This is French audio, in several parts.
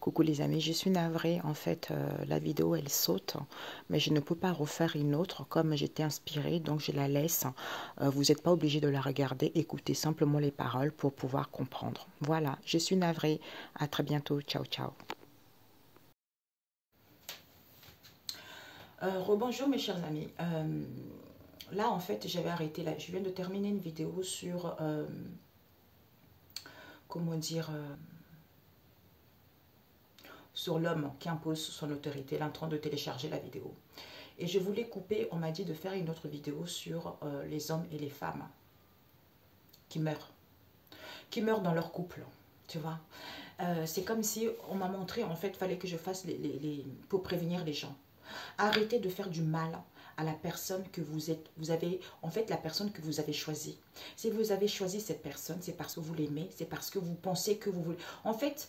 Coucou les amis, je suis navrée, en fait la vidéo elle saute, mais je ne peux pas refaire une autre comme j'étais inspirée, donc je la laisse. Vous n'êtes pas obligé de la regarder, écoutez simplement les paroles pour pouvoir comprendre. Voilà, je suis navrée, à très bientôt, ciao ciao. Rebonjour mes chers amis, là en fait j'avais arrêté, là, je viens de terminer une vidéo sur, comment dire... sur l'homme qui impose son autorité. Elle est en train de télécharger la vidéo. Et je voulais couper, on m'a dit de faire une autre vidéo sur les hommes et les femmes qui meurent dans leur couple, tu vois. C'est comme si on m'a montré, en fait, il fallait que je fasse pour prévenir les gens. Arrêtez de faire du mal à la personne que vous avez, en fait, la personne que vous avez choisie. Si vous avez choisi cette personne, c'est parce que vous l'aimez, c'est parce que vous pensez que vous voulez. En fait,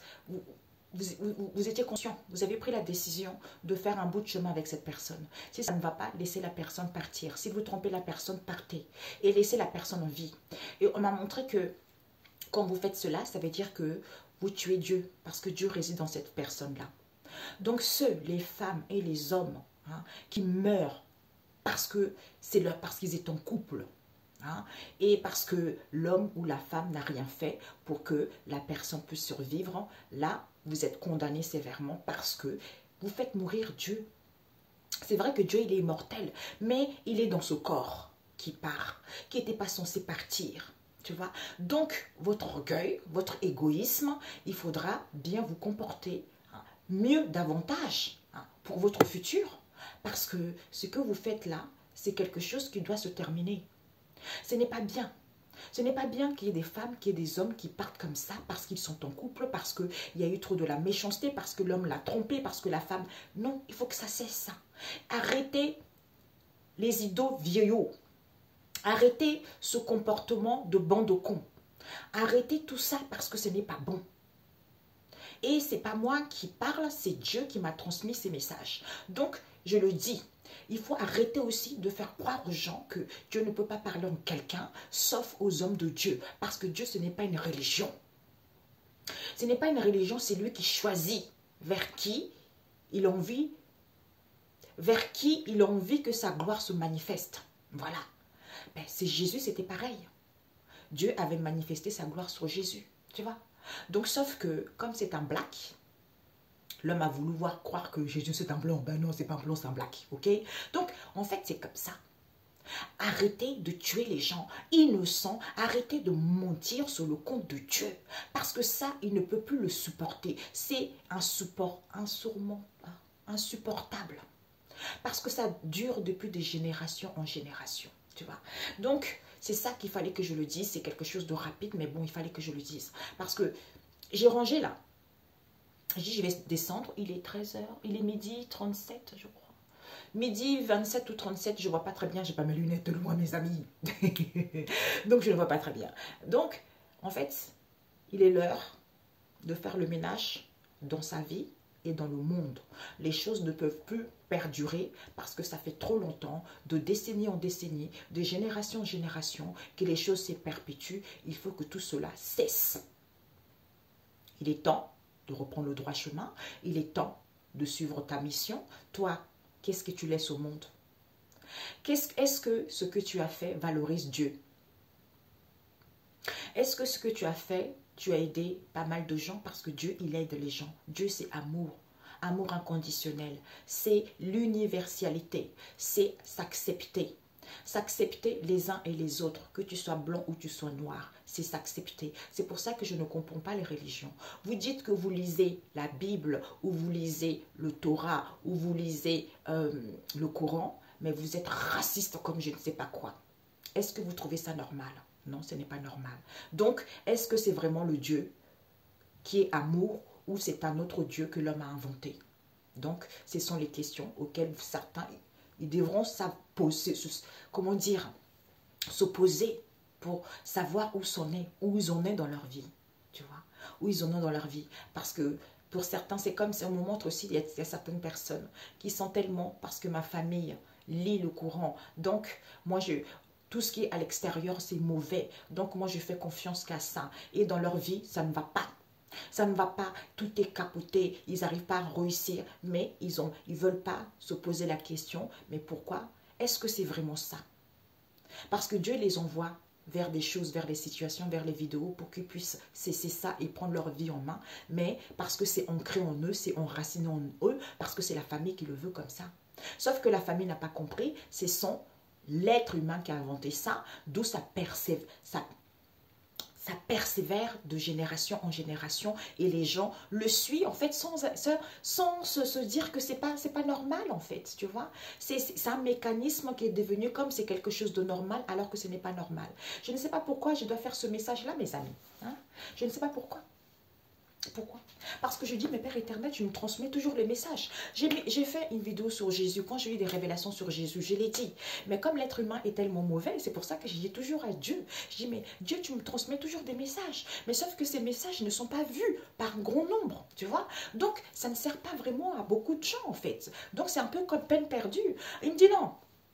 vous étiez conscient, vous avez pris la décision de faire un bout de chemin avec cette personne. Si ça ne va pas, laissez la personne partir. Si vous trompez la personne, partez et laissez la personne en vie. Et on m'a montré que quand vous faites cela, ça veut dire que vous tuez Dieu, parce que Dieu réside dans cette personne-là. Donc ceux, les femmes et les hommes qui meurent parce qu'ils étaient en couple, et parce que l'homme ou la femme n'a rien fait pour que la personne puisse survivre, là, vous êtes condamné sévèrement parce que vous faites mourir Dieu. C'est vrai que Dieu, il est immortel, mais il est dans ce corps qui part, qui n'était pas censé partir. Tu vois? Donc, votre orgueil, votre égoïsme, il faudra bien vous comporter mieux, davantage, pour votre futur. Parce que ce que vous faites là, c'est quelque chose qui doit se terminer. Ce n'est pas bien. Ce n'est pas bien qu'il y ait des femmes, qu'il y ait des hommes qui partent comme ça parce qu'ils sont en couple, parce qu'il y a eu trop de la méchanceté, parce que l'homme l'a trompé, parce que la femme... Non, il faut que ça cesse ça. Arrêtez les idoles vieillots. Arrêtez ce comportement de bande de cons. Arrêtez tout ça parce que ce n'est pas bon. Et ce n'est pas moi qui parle, c'est Dieu qui m'a transmis ces messages. Donc, je le dis. Il faut arrêter aussi de faire croire aux gens que Dieu ne peut pas parler en quelqu'un, sauf aux hommes de Dieu. Parce que Dieu, ce n'est pas une religion. Ce n'est pas une religion, c'est lui qui choisit vers qui il a envie, que sa gloire se manifeste. Voilà. Ben, c'est Jésus, c'était pareil. Dieu avait manifesté sa gloire sur Jésus. Tu vois? Donc, sauf que, comme c'est un black... L'homme a voulu croire que Jésus c'est un blanc. Ben non, c'est pas un blanc, c'est un black. Ok? Donc, en fait, c'est comme ça. Arrêtez de tuer les gens innocents. Arrêtez de mentir sur le compte de Dieu. Parce que ça, il ne peut plus le supporter. C'est insupportable. Parce que ça dure depuis des générations en génération. Tu vois? Donc, c'est ça qu'il fallait que je le dise. C'est quelque chose de rapide, mais bon, il fallait que je le dise. Parce que j'ai rangé là. Je dis, je vais descendre, il est 13 h, il est midi 37, je crois. Midi 27 ou 37, je ne vois pas très bien, je n'ai pas mes lunettes de loin, mes amis. Donc, je ne vois pas très bien. Donc, en fait, il est l'heure de faire le ménage dans sa vie et dans le monde. Les choses ne peuvent plus perdurer parce que ça fait trop longtemps, de décennie en décennie, de génération en génération, que les choses se perpétuent. Il faut que tout cela cesse. Il est temps de reprendre le droit chemin. Il est temps de suivre ta mission. Toi, qu'est-ce que tu laisses au monde? Est-ce que ce que tu as fait valorise Dieu? Est-ce que ce que tu as fait, tu as aidé pas mal de gens? Parce que Dieu, il aide les gens. Dieu, c'est amour. Amour inconditionnel. C'est l'universalité. C'est s'accepter. S'accepter les uns et les autres, que tu sois blanc ou tu sois noir, c'est s'accepter. C'est pour ça que je ne comprends pas les religions. Vous dites que vous lisez la Bible, ou vous lisez le Torah, ou vous lisez le Coran, mais vous êtes raciste comme je ne sais pas quoi. Est-ce que vous trouvez ça normal? Non, ce n'est pas normal. Donc, est-ce que c'est vraiment le Dieu qui est amour, ou c'est un autre Dieu que l'homme a inventé? Donc, ce sont les questions auxquelles certains... Ils devront s'opposer pour savoir où ils en est dans leur vie. Tu vois? Où ils en ont dans leur vie. Parce que pour certains, c'est comme si on me montre aussi, il y a certaines personnes qui sont tellement, parce que ma famille lit le Coran. Donc, moi, tout ce qui est à l'extérieur, c'est mauvais. Donc, moi, je fais confiance qu'à ça. Et dans leur vie, ça ne va pas. Ça ne va pas, tout est capoté, ils n'arrivent pas à réussir, mais ils ne veulent pas se poser la question, mais pourquoi? Est-ce que c'est vraiment ça? Parce que Dieu les envoie vers des choses, vers des situations, vers les vidéos pour qu'ils puissent cesser ça et prendre leur vie en main, mais parce que c'est ancré en eux, c'est enraciné en eux, parce que c'est la famille qui le veut comme ça. Sauf que la famille n'a pas compris, c'est l'être humain qui a inventé ça, d'où ça persévère de génération en génération et les gens le suivent en fait sans se dire que c'est pas normal en fait, tu vois. C'est un mécanisme qui est devenu comme c'est quelque chose de normal alors que ce n'est pas normal. Je ne sais pas pourquoi je dois faire ce message-là, mes amis. Hein? Je ne sais pas pourquoi. Pourquoi? Parce que je dis, mais Père éternel, tu me transmets toujours les messages. J'ai fait une vidéo sur Jésus. Quand j'ai eu des révélations sur Jésus, je l'ai dit. Mais comme l'être humain est tellement mauvais, c'est pour ça que je dis toujours à Dieu. Je dis, mais Dieu, tu me transmets toujours des messages. Mais sauf que ces messages ne sont pas vus par un grand nombre, tu vois. Donc, ça ne sert pas vraiment à beaucoup de gens, en fait. Donc, c'est un peu comme peine perdue. Il me dit, non.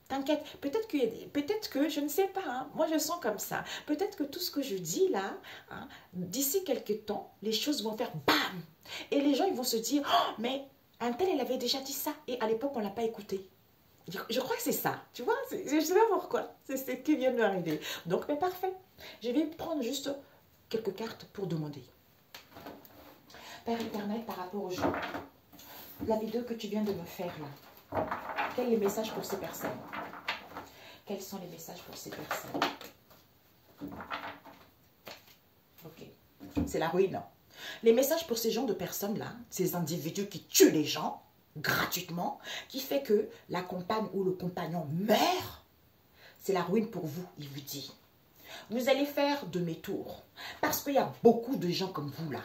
T'inquiète, peut-être que, je ne sais pas, hein, moi je sens comme ça. Peut-être que tout ce que je dis là, hein, d'ici quelques temps, les choses vont faire BAM! Et les gens ils vont se dire, oh, mais un tel, elle avait déjà dit ça. Et à l'époque, on ne l'a pas écouté. Je crois que c'est ça, tu vois, je ne sais pas pourquoi. C'est ce qui vient de m'arriver. Donc, mais parfait. Je vais prendre juste quelques cartes pour demander. Père éternel, par rapport aux gens, la vidéo que tu viens de me faire là, quel est le message pour ces personnes? Quels sont les messages pour ces personnes? Ok. C'est la ruine. Les messages pour ces genres de personnes-là, ces individus qui tuent les gens gratuitement, qui fait que la compagne ou le compagnon meurt, c'est la ruine pour vous, il vous dit. Vous allez faire demi-tour. Parce qu'il y a beaucoup de gens comme vous là.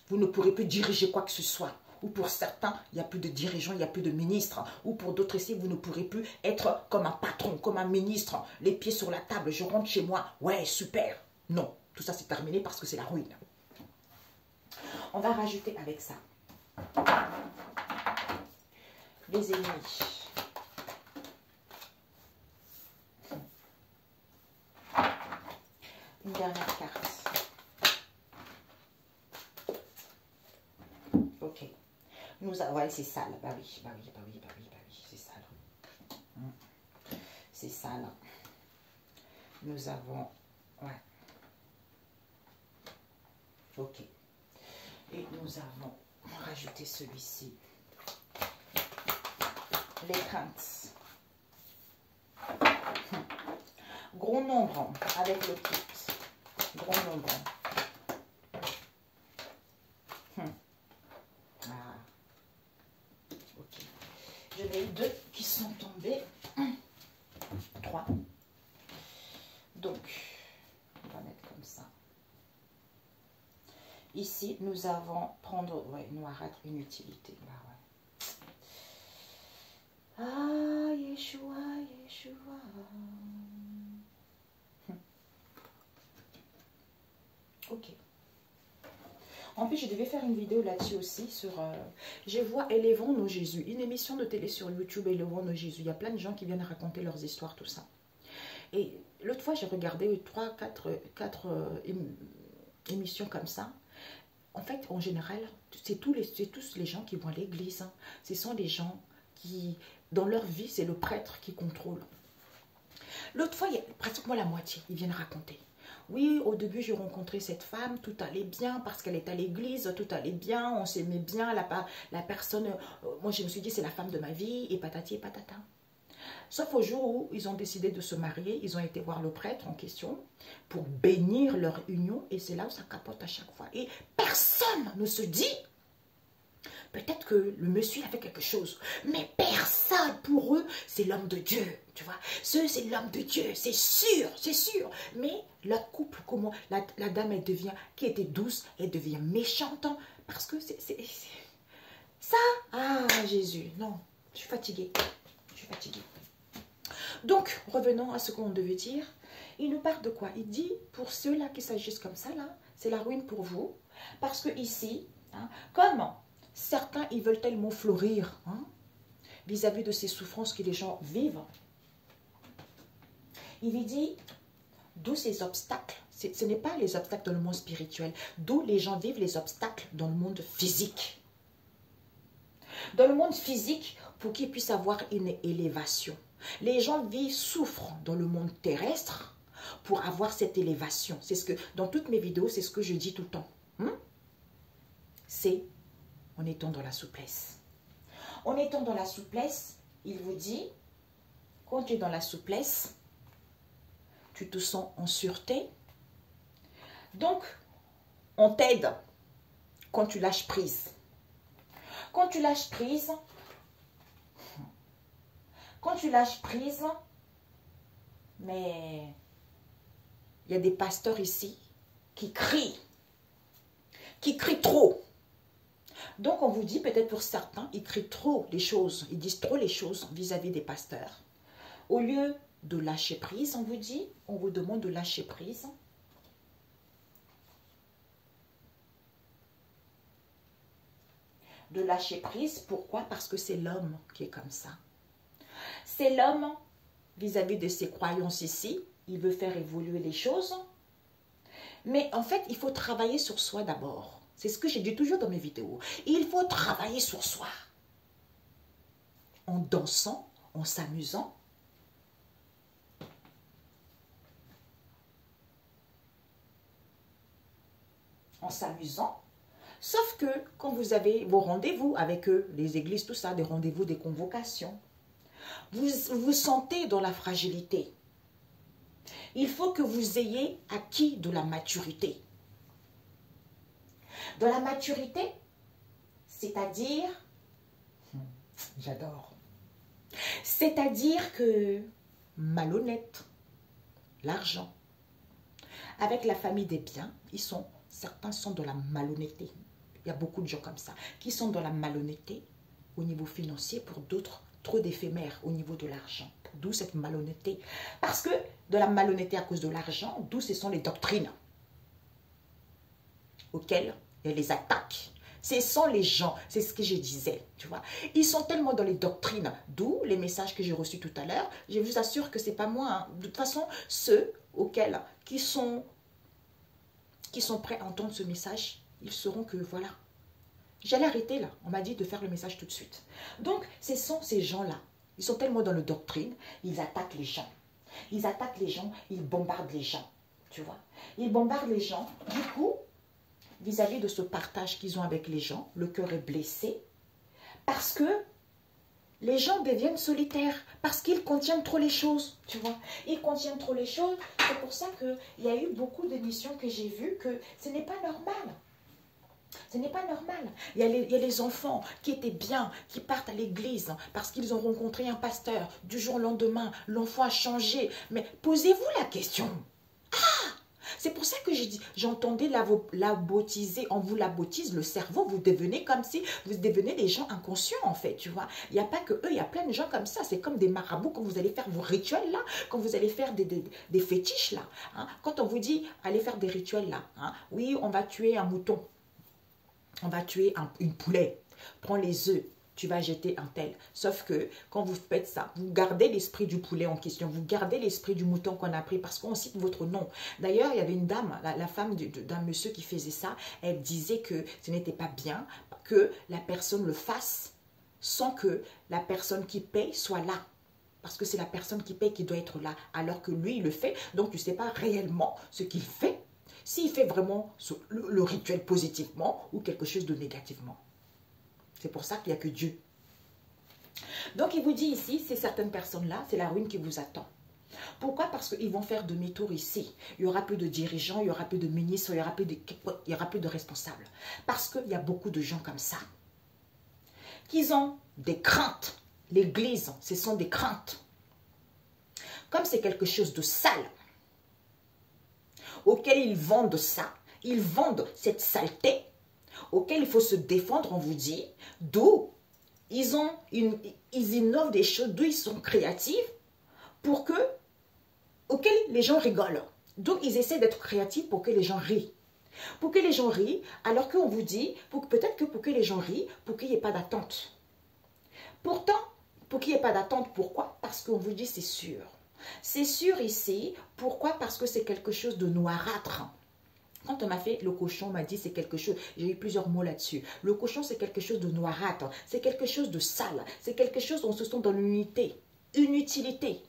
Vous ne pourrez plus diriger quoi que ce soit. Ou pour certains, il n'y a plus de dirigeants, il n'y a plus de ministres. Ou pour d'autres ici, vous ne pourrez plus être comme un patron, comme un ministre, les pieds sur la table, je rentre chez moi, ouais, super. Non, tout ça c'est terminé parce que c'est la ruine. On va rajouter avec ça les ennemis. Une dernière carte. Ok. Nous avons, ouais, c'est sale. Bah oui, c'est sale. C'est sale. Nous avons, ouais. Ok. Et nous avons rajouté celui-ci. Les craintes. Gros nombre avec le kit. Gros nombre. Ah. Ok. Je n'ai eu 2 qui sont tombés. 3. Donc, on va mettre comme ça. Ici, nous avons prendre, ouais, noirâtre, inutilité. Bah ouais. Ah, Yeshua, Yeshua. Ok. En plus, je devais faire une vidéo là-dessus aussi sur... je vois Élevons nos Jésus. Une émission de télé sur YouTube, Élevons nos Jésus. Il y a plein de gens qui viennent raconter leurs histoires, tout ça. Et l'autre fois, j'ai regardé 4 émissions comme ça. En fait, en général, c'est tous les gens qui vont à l'église. Hein. Ce sont des gens qui, dans leur vie, c'est le prêtre qui contrôle. L'autre fois, il y a pratiquement la moitié. Ils viennent raconter. Oui, au début, j'ai rencontré cette femme, tout allait bien parce qu'elle est à l'église, tout allait bien, on s'aimait bien, la personne, moi je me suis dit c'est la femme de ma vie, et patati et patata. Sauf au jour où ils ont décidé de se marier, ils ont été voir le prêtre en question pour bénir leur union, et c'est là où ça capote à chaque fois. Et personne ne se dit, peut-être que le monsieur a fait quelque chose, mais personne, pour eux, c'est l'homme de Dieu, tu vois. C'est l'homme de Dieu, c'est sûr, c'est sûr. Mais leur couple, comment la dame, elle devient, qui était douce, elle devient méchante, parce que c'est ça. Ah, Jésus, non, je suis fatiguée, je suis fatiguée. Donc, revenons à ce qu'on devait dire. Il nous parle de quoi? Il dit, pour ceux-là qui s'agissent comme ça, là, c'est la ruine pour vous. Parce que ici, hein, comme certains, ils veulent tellement fleurir vis-à-vis de ces souffrances que les gens vivent. Il lui dit, D'où ces obstacles. Ce n'est pas les obstacles dans le monde spirituel. D'où les gens vivent les obstacles dans le monde physique. Dans le monde physique, pour qu'ils puissent avoir une élévation. Les gens vivent, souffrent dans le monde terrestre pour avoir cette élévation. C'est ce que, dans toutes mes vidéos, c'est ce que je dis tout le temps. C'est en étant dans la souplesse. En étant dans la souplesse, il vous dit, quand tu es dans la souplesse, tu te sens en sûreté. Donc, on t'aide quand tu lâches prise. Quand tu lâches prise, mais il y a des pasteurs ici qui crient trop. Donc on vous dit, peut-être pour certains, ils crient trop les choses, ils disent trop les choses vis-à-vis des pasteurs. Au lieu de lâcher prise, on vous dit, on vous demande de lâcher prise. De lâcher prise, pourquoi? Parce que c'est l'homme qui est comme ça. C'est l'homme vis-à-vis de ses croyances ici, il veut faire évoluer les choses. Mais en fait, il faut travailler sur soi d'abord. C'est ce que j'ai dit toujours dans mes vidéos. Il faut travailler sur soi. En dansant, en s'amusant. En s'amusant. Sauf que quand vous avez vos rendez-vous avec eux, les églises, tout ça, des rendez-vous, des convocations, vous vous sentez dans la fragilité. Il faut que vous ayez acquis de la maturité. Dans la maturité, c'est-à-dire, j'adore, c'est-à-dire que malhonnête, l'argent, avec la famille des biens, certains sont dans la malhonnêteté. Il y a beaucoup de gens comme ça, qui sont dans la malhonnêteté au niveau financier, pour d'autres, trop d'éphémères au niveau de l'argent. D'où cette malhonnêteté. Parce que de la malhonnêteté à cause de l'argent, d'où ce sont les doctrines auxquelles il y a les attaques. Ce sont les gens, c'est ce que je disais, tu vois. Ils sont tellement dans les doctrines, d'où les messages que j'ai reçus tout à l'heure. Je vous assure que ce n'est pas moi. Hein. De toute façon, ceux qui sont prêts à entendre ce message, ils sauront que voilà. J'allais arrêter là. On m'a dit de faire le message tout de suite. Donc, ce sont ces gens-là. Ils sont tellement dans la doctrine, ils attaquent les gens. Ils attaquent les gens, ils bombardent les gens. Tu vois? Ils bombardent les gens. Du coup, vis-à-vis de ce partage qu'ils ont avec les gens, le cœur est blessé. Parce que les gens deviennent solitaires. Parce qu'ils contiennent trop les choses. Tu vois? Ils contiennent trop les choses. C'est pour ça qu'il y a eu beaucoup d'émissions que j'ai vues que ce n'est pas normal. Ce n'est pas normal. Il y a les enfants qui étaient bien, qui partent à l'église parce qu'ils ont rencontré un pasteur. Du jour au lendemain, l'enfant a changé. Mais posez-vous la question. C'est pour ça que j'entendais la baptiser. On vous la bautise le cerveau. Vous devenez comme si vous devenez des gens inconscients en fait. Tu vois. Il n'y a pas que eux, il y a plein de gens comme ça. C'est comme des marabouts quand vous allez faire vos rituels là. Quand vous allez faire des fétiches là. Hein. Quand on vous dit allez faire des rituels là. Hein. Oui, on va tuer un mouton. On va tuer une poulet. Prends les œufs. Tu vas jeter un tel. Sauf que quand vous faites ça, vous gardez l'esprit du poulet en question. Vous gardez l'esprit du mouton qu'on a pris parce qu'on cite votre nom. D'ailleurs, il y avait une dame, la femme d'un monsieur qui faisait ça. Elle disait que ce n'était pas bien que la personne le fasse sans que la personne qui paye soit là. Parce que c'est la personne qui paye qui doit être là. Alors que lui, il le fait. Donc, tu ne sais pas réellement ce qu'il fait. S'il fait vraiment le rituel positivement ou quelque chose de négativement. C'est pour ça qu'il n'y a que Dieu. Donc, il vous dit ici, c'est certaines personnes-là, c'est la ruine qui vous attend. Pourquoi? Parce qu'ils vont faire demi-tour ici. Il n'y aura plus de dirigeants, il n'y aura plus de ministres, il n'y aura plus de responsables. Parce qu'il y a beaucoup de gens comme ça. Qui ont des craintes. L'église, ce sont des craintes. Comme c'est quelque chose de sale, auquel ils vendent ça, ils vendent cette saleté, auquel il faut se défendre, on vous dit, d'où ils innovent des choses, d'où ils sont créatifs, auxquels les gens rigolent. Donc, ils essaient d'être créatifs pour que les gens rient. Pour que les gens rient, alors qu'on vous dit, peut-être que pour que les gens rient, pour qu'il n'y ait pas d'attente. Pourtant, pour qu'il n'y ait pas d'attente, pourquoi? Parce qu'on vous dit c'est sûr. C'est sûr ici. Pourquoi? Parce que c'est quelque chose de noirâtre. Quand on m'a fait le cochon, on m'a dit c'est quelque chose, j'ai eu plusieurs mots là-dessus. Le cochon, c'est quelque chose de noirâtre, c'est quelque chose de sale, c'est quelque chose où on se sent dans l'unité, une utilité.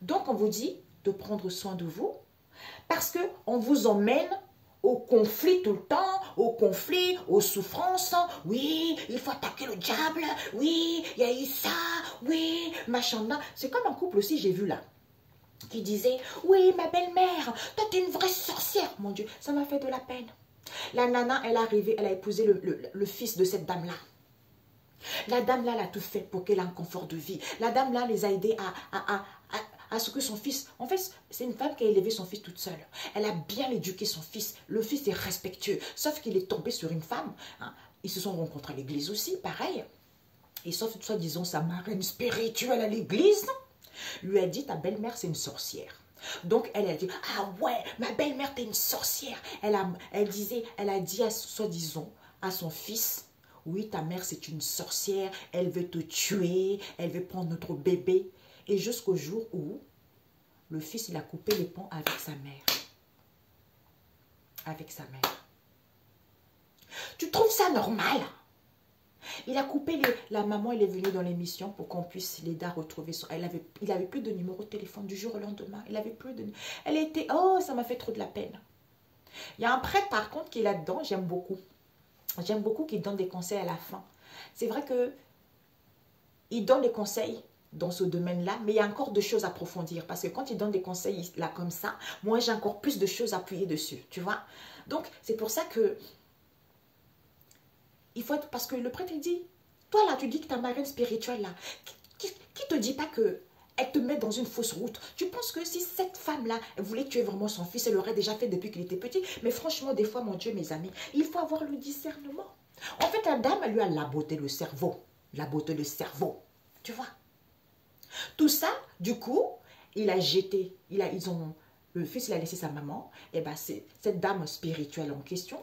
Donc, on vous dit de prendre soin de vous parce qu'on vous emmène au conflit tout le temps, au conflit, aux souffrances. Oui, il faut attaquer le diable. Oui, il y a eu ça. Oui, machin là. C'est comme un couple aussi, j'ai vu là, qui disait, oui, ma belle-mère, toi, t'es une vraie sorcière. Mon Dieu, ça m'a fait de la peine. La nana, elle est arrivée, elle a épousé le fils de cette dame-là. La dame-là, elle a tout fait pour qu'elle ait un confort de vie. La dame-là les a aidés à ce que son fils... En fait, c'est une femme qui a élevé son fils toute seule. Elle a bien éduqué son fils. Le fils est respectueux. Sauf qu'il est tombé sur une femme. Hein. Ils se sont rencontrés à l'église aussi, pareil. Et sauf, soi-disant, sa marraine spirituelle à l'église lui a dit, ta belle-mère, c'est une sorcière. Donc, elle a dit, ah ouais, ma belle-mère, t'es une sorcière. Elle a dit, soi-disant, à son fils, oui, ta mère, c'est une sorcière, elle veut te tuer, elle veut prendre notre bébé. Et jusqu'au jour où le fils, il a coupé les ponts avec sa mère. Avec sa mère. Tu trouves ça normal? Il a coupé la maman, elle est venue dans l'émission pour qu'on puisse l'aider à retrouver son... Il avait plus de numéro de téléphone du jour au lendemain. Il avait plus de... Elle était... Oh, ça m'a fait trop de la peine. Il y a un prêtre, par contre, qui est là-dedans. J'aime beaucoup. J'aime beaucoup qu'il donne des conseils à la fin. C'est vrai que il donne des conseils dans ce domaine-là, mais il y a encore de choses à approfondir. Parce que quand il donne des conseils là comme ça, moi, j'ai encore plus de choses à appuyer dessus. Tu vois? Donc, c'est pour ça que il faut être, parce que le prêtre, il dit, toi là, tu dis que ta marraine spirituelle là, qui te dit pas que elle te met dans une fausse route? Tu penses que si cette femme-là voulait tuer vraiment son fils, elle l'aurait déjà fait depuis qu'il était petit? Mais franchement, des fois, mon Dieu, mes amis, il faut avoir le discernement. En fait, la dame, elle lui a laboté le cerveau. Laboté le cerveau. Tu vois? Tout ça, du coup, il a jeté, le fils, il a laissé sa maman. Et bien, cette dame spirituelle en question,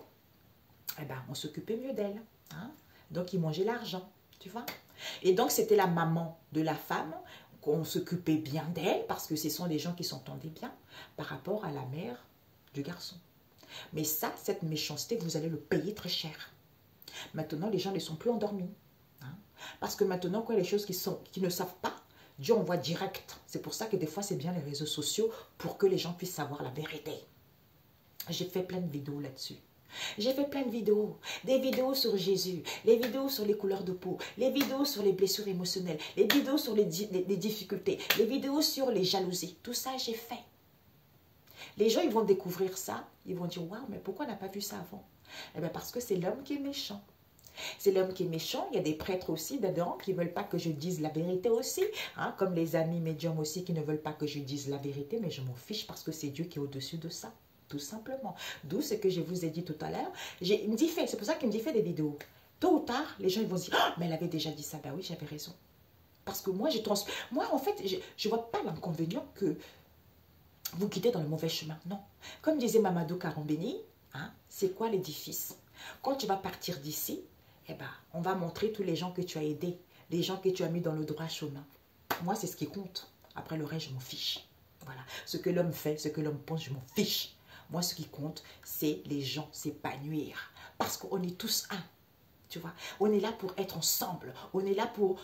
et ben, on s'occupait mieux d'elle. Hein? Donc, il mangeait l'argent, tu vois. Et donc, c'était la maman de la femme, qu'on s'occupait bien d'elle, parce que ce sont des gens qui s'entendaient bien, par rapport à la mère du garçon. Mais ça, cette méchanceté, vous allez le payer très cher. Maintenant, les gens ne sont plus endormis. Hein? Parce que maintenant, quand il y a des choses qui ne savent pas, Dieu envoie direct. C'est pour ça que des fois, c'est bien les réseaux sociaux, pour que les gens puissent savoir la vérité. J'ai fait plein de vidéos là-dessus. J'ai fait plein de vidéos, des vidéos sur Jésus, les vidéos sur les couleurs de peau, les vidéos sur les blessures émotionnelles, les vidéos sur les difficultés, les vidéos sur les jalousies. Tout ça, j'ai fait. Les gens, ils vont découvrir ça, ils vont dire, waouh, mais pourquoi on n'a pas vu ça avant? Eh bien, parce que c'est l'homme qui est méchant. C'est l'homme qui est méchant. Il y a des prêtres aussi dedans qui ne veulent pas que je dise la vérité aussi. Hein, comme les amis médiums aussi qui ne veulent pas que je dise la vérité, mais je m'en fiche parce que c'est Dieu qui est au-dessus de ça. Tout simplement. D'où ce que je vous ai dit tout à l'heure. C'est pour ça qu'il me dit fait des vidéos. Tôt ou tard, les gens ils vont se dire, oh, mais elle avait déjà dit ça. Ben oui, j'avais raison. Parce que moi, en fait, je ne vois pas l'inconvénient que vous quittez dans le mauvais chemin. Non. Comme disait Mamadou Karambeni, hein, c'est quoi l'édifice? Quand tu vas partir d'ici, eh ben, on va montrer tous les gens que tu as aidés, les gens que tu as mis dans le droit chemin. Moi, c'est ce qui compte. Après le reste, je m'en fiche. Voilà. Ce que l'homme fait, ce que l'homme pense, je m'en fiche. Moi, ce qui compte, c'est les gens s'épanouir. Parce qu'on est tous un. Tu vois, on est là pour être ensemble. On est là pour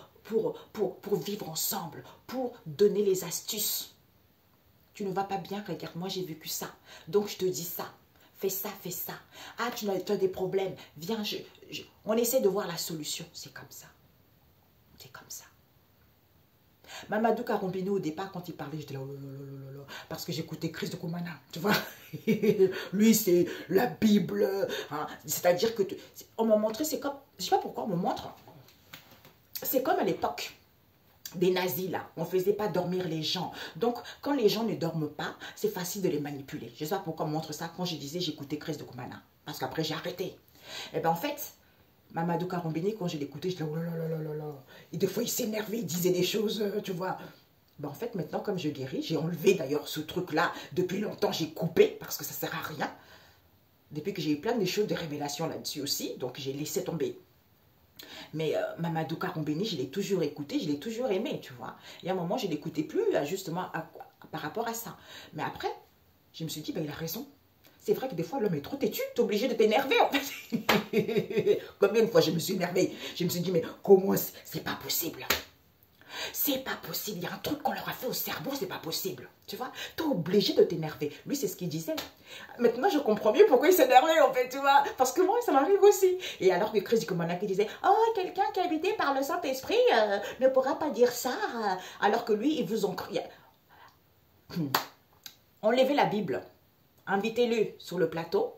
vivre ensemble. Pour donner les astuces. Tu ne vas pas bien, regarde, moi j'ai vécu ça. Donc je te dis ça. Fais ça, fais ça. Ah, tu as des problèmes. Viens, on essaie de voir la solution. C'est comme ça. C'est comme ça. Mamadou Karambeni, au départ, quand il parlait, j'étais là, oh là là là là, parce que j'écoutais Christ de Koumana, tu vois. Lui, c'est la Bible. Hein. C'est-à-dire que, on m'a montré, c'est comme, je ne sais pas pourquoi on me montre, c'est comme à l'époque des nazis, là. On ne faisait pas dormir les gens. Donc, quand les gens ne dorment pas, c'est facile de les manipuler. Je ne sais pas pourquoi on me montre ça quand je disais j'écoutais Christ de Koumana. Parce qu'après, j'ai arrêté. Et bien, en fait, Mamadou Karambeni, quand je l'écoutais, je disais, oh là là là là là. Et des fois, il s'énervait, il disait des choses, tu vois. Ben, en fait, maintenant, comme je guéris, j'ai enlevé d'ailleurs ce truc-là. Depuis longtemps, j'ai coupé parce que ça ne sert à rien. Depuis que j'ai eu plein de choses, de révélations là-dessus aussi. Donc, j'ai laissé tomber. Mais Mamadou Karombeni, je l'ai toujours écouté, je l'ai toujours aimé, tu vois. Et à un moment, je ne l'écoutais plus, justement, par rapport à ça. Mais après, je me suis dit, ben, il a raison. C'est vrai que des fois, l'homme est trop têtu, tu es obligé de t'énerver, en fait. Combien de fois je me suis énervée? Je me suis dit, mais comment c'est pas possible? C'est pas possible, il y a un truc qu'on leur a fait au cerveau, c'est pas possible. Tu vois, tu es obligé de t'énerver. Lui, c'est ce qu'il disait. Maintenant, je comprends mieux pourquoi il s'énervait, en fait, tu vois. Parce que moi, ça m'arrive aussi. Et alors que Chris Komana qui disait, oh, quelqu'un qui est habité par le Saint-Esprit ne pourra pas dire ça. Alors que lui, il vous en crie. Enlevez la Bible. Invitez-le sur le plateau,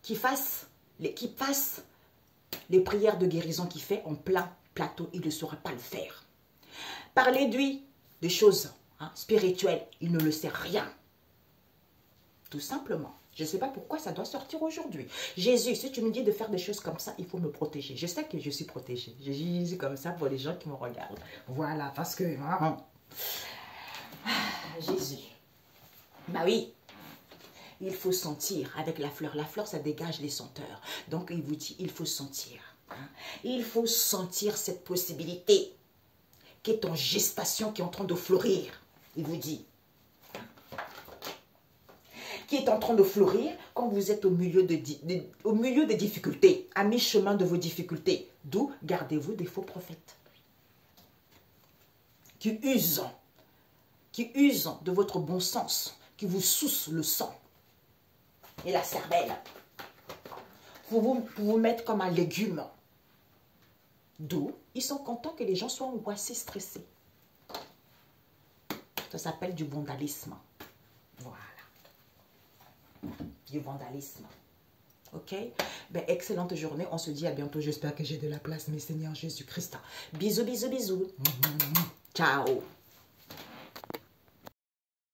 qui passe les prières de guérison qu'il fait en plein plateau. Il ne saura pas le faire. Parlez-lui des choses spirituelles. Il ne le sait rien. Tout simplement. Je ne sais pas pourquoi ça doit sortir aujourd'hui. Jésus, si tu me dis de faire des choses comme ça, il faut me protéger. Je sais que je suis protégée. Je dis Jésus comme ça pour les gens qui me regardent. Voilà, parce que... Jésus. Bah oui. Il faut sentir avec la fleur. La fleur, ça dégage les senteurs. Donc, il vous dit, il faut sentir. Il faut sentir cette possibilité qui est en gestation, qui est en train de fleurir. Il vous dit. Qui est en train de fleurir quand vous êtes au milieu des difficultés, à mi-chemin de vos difficultés. D'où gardez-vous des faux prophètes qui usent de votre bon sens, qui vous soussent le sang et la cervelle pour vous mettre comme un légume. D'où ils sont contents que les gens soient angoissés, stressés. Ça s'appelle du vandalisme. Voilà. Du vandalisme. Ok? Ben, excellente journée. On se dit à bientôt. J'espère que j'ai de la place, mes Seigneurs Jésus-Christ. Bisous, bisous, bisous. Ciao.